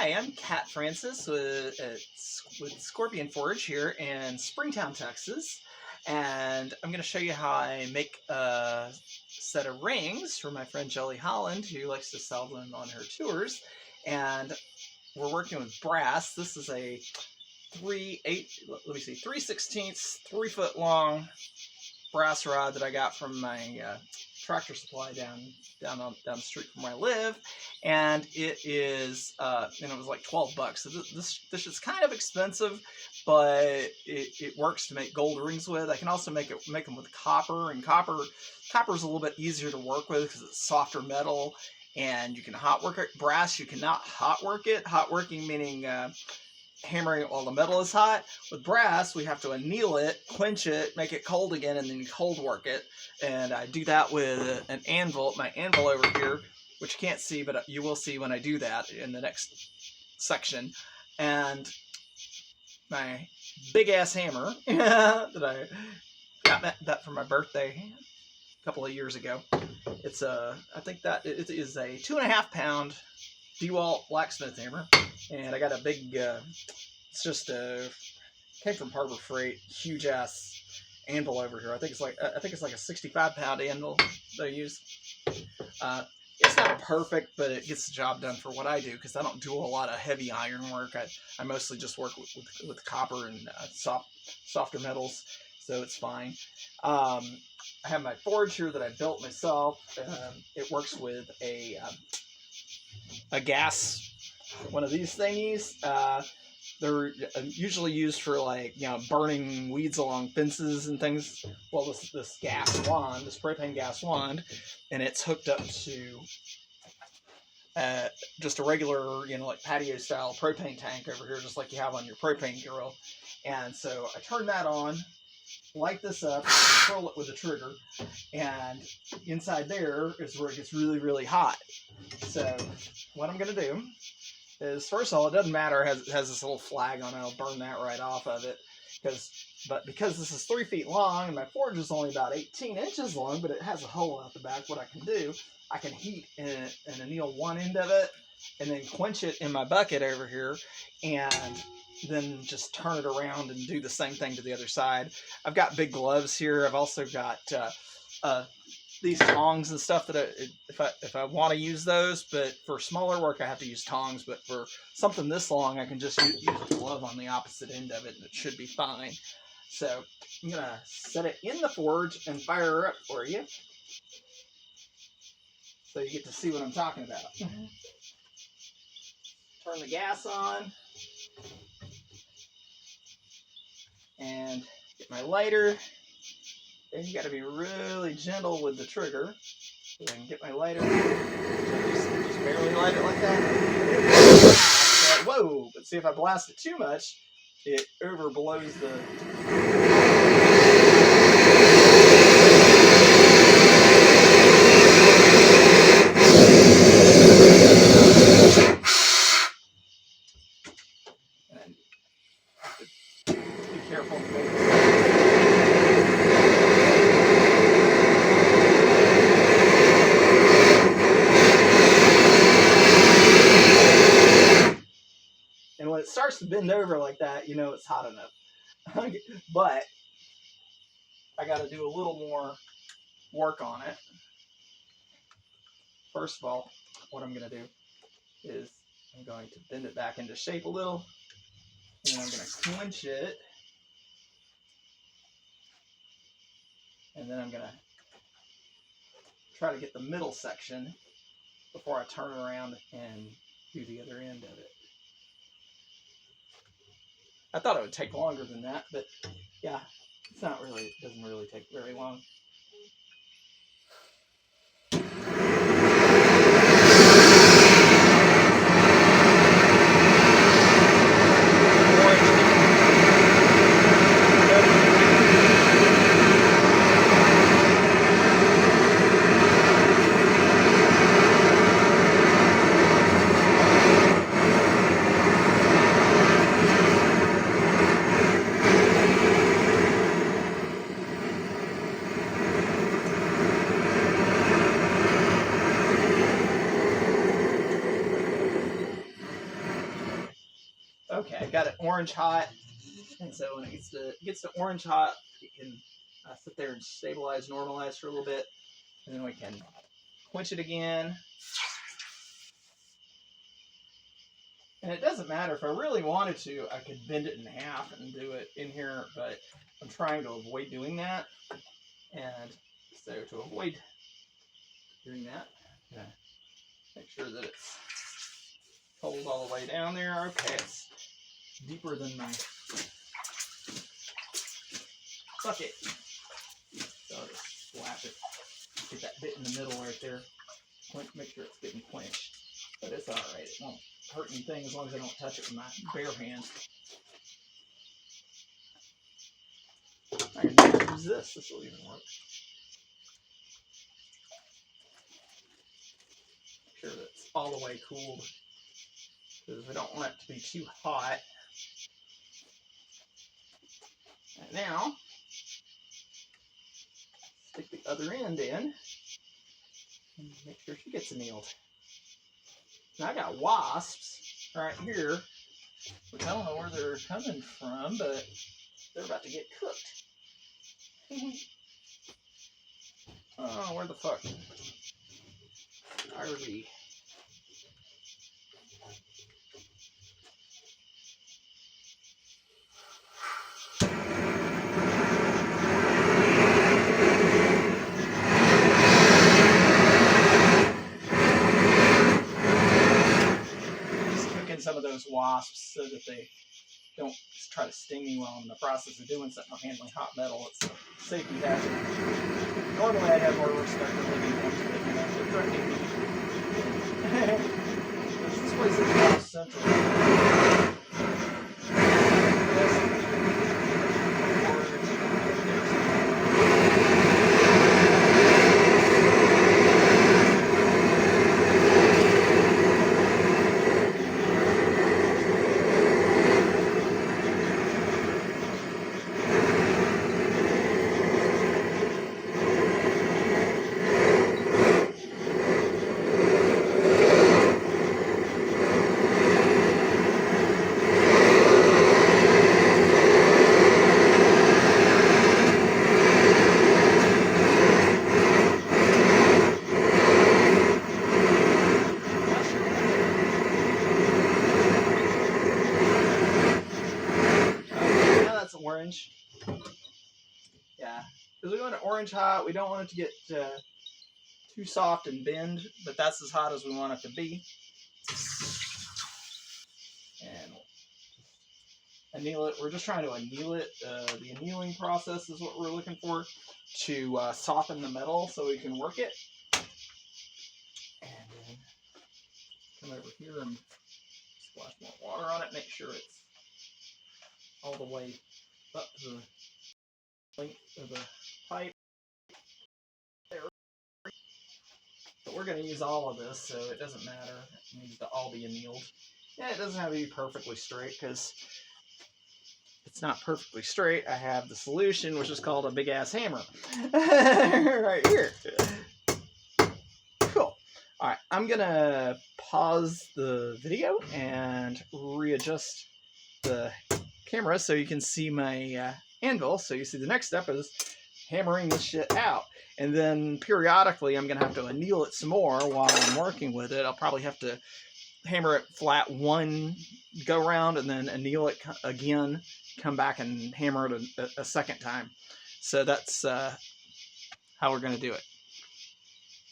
Hi, I'm Kat Francis with Scorpion Forge here in Springtown, Texas, and I'm going to show you how I make a set of rings for my friend Jelly Holland, who likes to sell them on her tours. And we're working with brass. This is a 3/16, 3-foot long brass rod that I got from my tractor supply down the street from where I live, and it is it was like $12. So this is kind of expensive, but it works to make gold rings with. I can also make them with copper, and copper is a little bit easier to work with because it's softer metal, and you can hot work it. Brass you cannot hot work it. Hot working meaning hammering it while the metal is hot. With brass, we have to anneal it, quench it, make it cold again, and then cold work it. And I do that with an anvil, my anvil over here, which you can't see, but you will see when I do that in the next section. And my big-ass hammer that I got that for my birthday a couple of years ago. It's I think that it is a 2.5-pound DeWalt blacksmith hammer, and I got a big it's just came from Harbor Freight, huge ass anvil over here. I think it's like a 65-pound anvil that I use. It's not perfect, but it gets the job done for what I do, because I don't do a lot of heavy iron work. I mostly just work with copper and softer metals, so it's fine. I have my forge here that I built myself. It works with a gas, one of these thingies. They're usually used for, like, burning weeds along fences and things. Well, this gas wand, this propane gas wand, and it's hooked up to just a regular, like patio style propane tank over here, just like you have on your propane grill. And so I turn that on, light this up, control it with the trigger, and inside there is where it gets really, really hot. So what I'm going to do is, first of all, it doesn't matter, it has this little flag on it. I'll burn that right off of it, because this is 3 feet long and my forge is only about 18 inches long, but it has a hole out the back. What I can do, I can heat and anneal one end of it and then quench it in my bucket over here, and then just turn it around and do the same thing to the other side. I've got big gloves here. I've also got these tongs and stuff that if I want to use those, but for smaller work I have to use tongs, but for something this long I can just use a glove on the opposite end of it and it should be fine. So I'm gonna set it in the forge and fire her up for you, so you get to see what I'm talking about. Turn the gas on and get my lighter. And you got to be really gentle with the trigger. So I can get my lighter. Just barely light it like that. Whoa! But see, if I blast it too much, it overblows the. And be careful. And when it starts to bend over like that, it's hot enough. But I got to do a little more work on it. First of all, what I'm going to do is I'm going to bend it back into shape a little, and then I'm going to quench it, and then I'm going to try to get the middle section before I turn around and do the other end of it. I thought it would take longer than that, but yeah, it doesn't really take very long. Okay, I got it orange hot, and so when it gets to orange hot, it can sit there and stabilize, normalize for a little bit, and then we can quench it again. And it doesn't matter. If I really wanted to, I could bend it in half and do it in here, but I'm trying to avoid doing that. And so to avoid doing that, make sure that it's cold all the way down there. Okay, it's deeper than my bucket. So I'll just slap it. Get that bit in the middle right there. Make sure it's getting quenched. But it's alright. It won't hurt anything as long as I don't touch it with my bare hands. I can use this. This will even work. Make sure that it's all the way cooled, because we don't want it to be too hot. And now, stick the other end in and make sure she gets annealed. Now I got wasps right here, which I don't know where they're coming from, but they're about to get cooked. Oh, where the fuck are we? Some of those wasps so that they don't try to sting me while I'm in the process of doing something or handling hot metal. It's a safety hazard. Normally I'd have more respect for living ones, but you know, they're threatening me. This place is more central. Orange. Yeah, because we want it orange hot. We don't want it to get too soft and bend, but that's as hot as we want it to be. And anneal it. We're just trying to anneal it. The annealing process is what we're looking for to soften the metal so we can work it. And then come over here and splash more water on it. Make sure it's all the way up to the length of the pipe. There. But we're going to use all of this, so it doesn't matter. It needs to all be annealed. Yeah, it doesn't have to be perfectly straight, because it's not perfectly straight. I have the solution, which is called a big-ass hammer. Right here. Cool. Alright, I'm going to pause the video and readjust the camera so you can see my anvil. So you see the next step is hammering this shit out. And then periodically I'm going to have to anneal it some more while I'm working with it. I'll probably have to hammer it flat one go round and then anneal it again, come back and hammer it a second time. So that's how we're going to do it.